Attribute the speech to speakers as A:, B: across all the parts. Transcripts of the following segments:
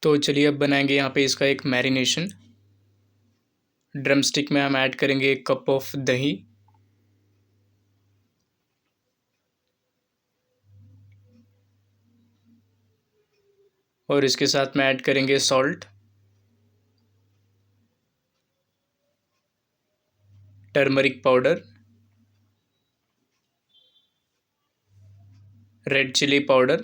A: तो चलिए अब बनाएंगे यहाँ पे इसका एक मैरिनेशन। ड्रम स्टिक में हम ऐड करेंगे 1 कप ऑफ दही, और इसके साथ में ऐड करेंगे salt, turmeric powder, red chilli powder,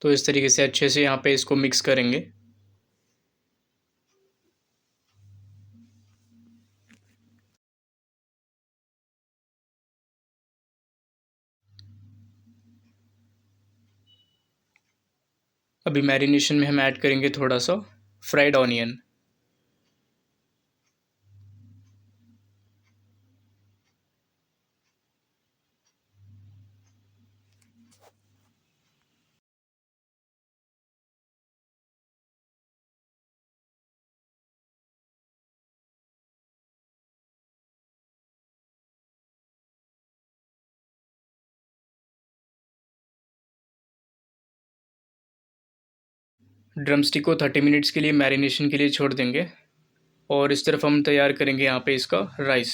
A: तो इस तरीके से अच्छे से यहाँ पे इसको मिक्स करेंगे। अभी मैरिनेशन में हम ऐड करेंगे थोड़ा सा फ्राइड ऑनियन। ड्रम स्टिक को 30 मिनट्स के लिए मैरिनेशन के लिए छोड़ देंगे। और इस तरफ हम तैयार करेंगे यहाँ पे इसका राइस।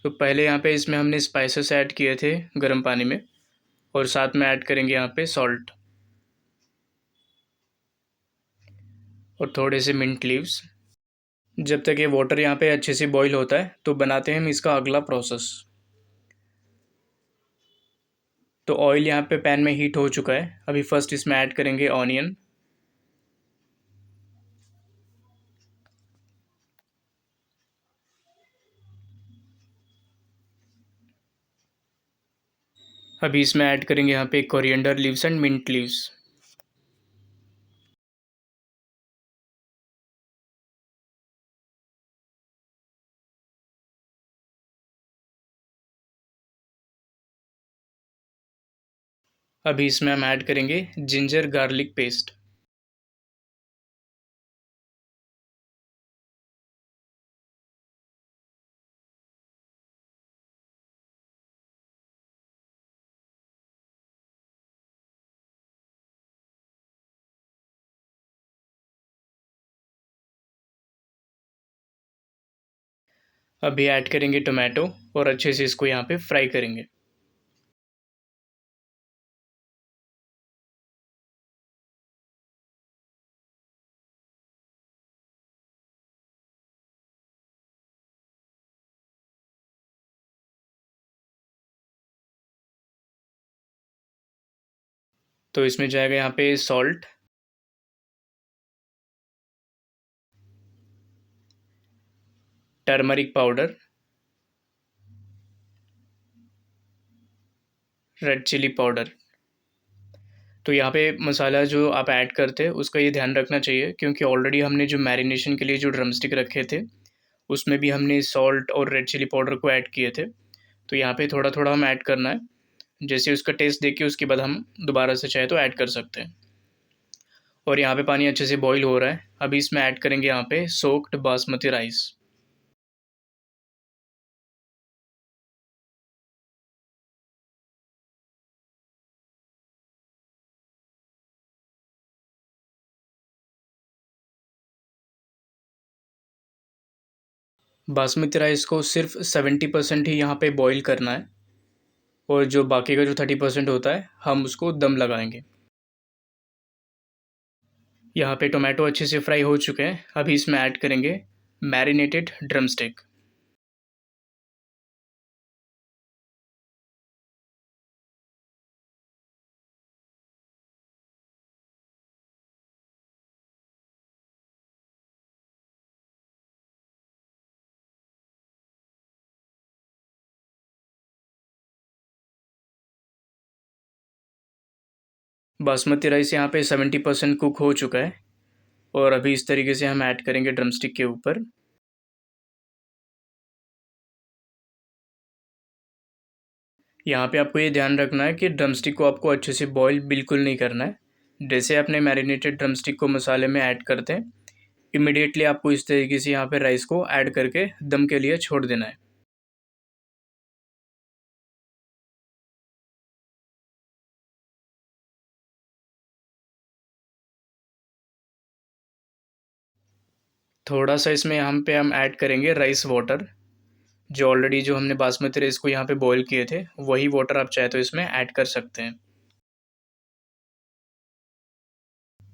A: तो पहले यहाँ पे इसमें हमने स्पाइसेस ऐड किए थे गर्म पानी में, और साथ में ऐड करेंगे यहाँ पे सॉल्ट और थोड़े से मिंट लीव्स। जब तक ये वाटर यहाँ पे अच्छे से बॉईल होता है तो बनाते हैं हम इसका अगला प्रोसेस। तो ऑयल यहाँ पे पैन में हीट हो चुका है। अभी फर्स्ट इसमें ऐड करेंगे ऑनियन, अभी इसमें ऐड करेंगे यहाँ पे coriander leaves and mint leaves. अभी इसमें हम ऐड करेंगे जिंजर गार्लिक पेस्ट। अभी ऐड करेंगे टोमेटो और अच्छे से इसको यहाँ पे फ्राई करेंगे। तो इसमें जाएगा यहाँ पे salt, turmeric powder, red chilli powder. तो यहाँ पे मसाला जो आप ऐड करते हैं उसका ये ध्यान रखना चाहिए, क्योंकि ऑलरेडी हमने जो मैरिनेशन के लिए जो ड्रमस्टिक रखे थे उसमें भी हमने सॉल्ट और रेड चिली पाउडर को ऐड किए थे। तो यहाँ पे थोड़ा थोड़ा हम ऐड करना है, जैसे उसका टेस्ट देख के उसके बाद हम दोबारा से चाहे तो ऐड कर सकते हैं। और यहाँ पे पानी अच्छे से बॉईल हो रहा है। अभी इसमें ऐड करेंगे यहाँ पे soaked basmati rice. Basmati rice को सिर्फ 70% ही यहाँ पे बॉईल करना है, और जो बाकी का जो 30% होता है हम उसको दम लगाएंगे। यहाँ पे टोमेटो अच्छे से फ्राई हो चुके हैं। अभी इसमें ऐड करेंगे मैरिनेटेड ड्रमस्टिक। बासमती राइस यहाँ पे 70% कुक हो चुका है, और अभी इस तरीके से हम ऐड करेंगे ड्रमस्टिक के ऊपर। यहाँ पे आपको ये ध्यान रखना है कि ड्रमस्टिक को आपको अच्छे से बॉईल बिल्कुल नहीं करना है। जैसे अपने मैरिनेटेड ड्रमस्टिक को मसाले में ऐड करते हैं इमीडिएटली आपको इस तरीके से यहाँ पे राइस को ऐड करके दम के लिए छोड़ देना है। थोड़ा-सा इसमें यहाँ पे हम ऐड करेंगे राइस वाटर, जो ऑलरेडी जो हमने बासमती राइस को यहाँ पे बॉयल किए थे, वही वाटर आप चाहे तो इसमें ऐड कर सकते हैं।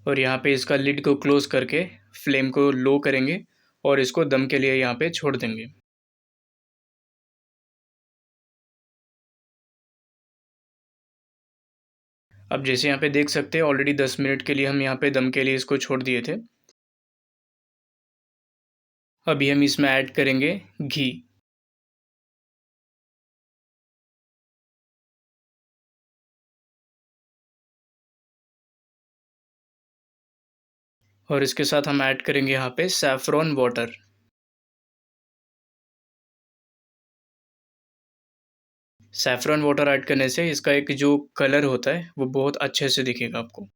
A: और यहाँ पे इसका लिड को क्लोज़ करके फ्लेम को लो करेंगे और इसको दम के लिए यहाँ पे छोड़ देंगे। अब जैसे यहाँ पे देख सकते हैं ऑलरेडी 10 मिनट के लिए हम यहाँ पे दम के लिए इसको छोड़ दिए थे। अभी हम इसमें ऐड करेंगे घी। और इसके साथ हम ऐड करेंगे यहाँ पे saffron water. Saffron water add करने से इसका एक जो कलर होता है वो बहुत अच्छे से दिखेगा आपको।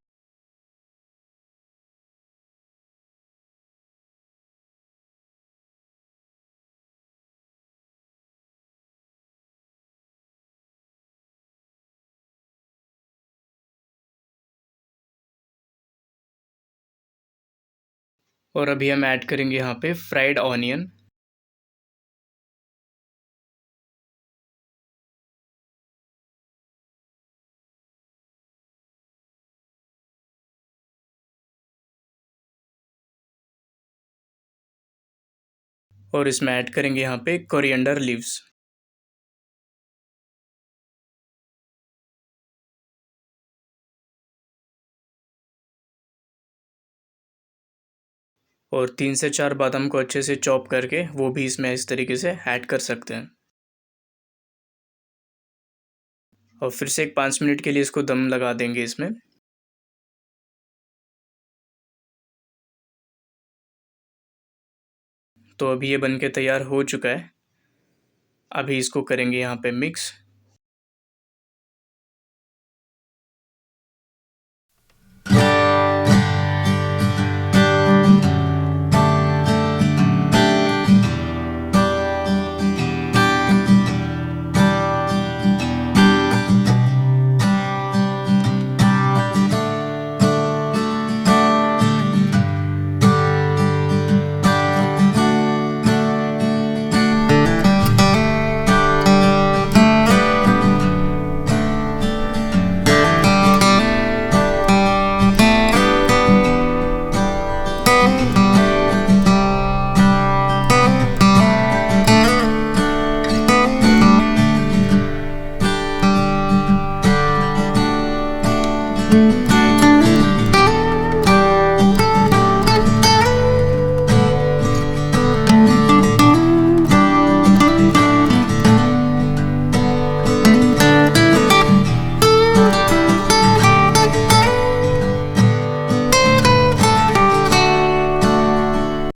A: और अभी हम ऐड करेंगे यहाँ पे फ्राइड ऑनियन। और इसमें ऐड करेंगे यहाँ पे कोरिएंडर लीव्स। और 3 से 4 बादाम को अच्छे से चॉप करके वो भी इसमें इस तरीके से ऐड कर सकते हैं। और फिर से एक 5 मिनट के लिए इसको दम लगा देंगे इसमें। तो अभी ये बन के तैयार हो चुका है। अभी इसको करेंगे यहाँ पे मिक्स।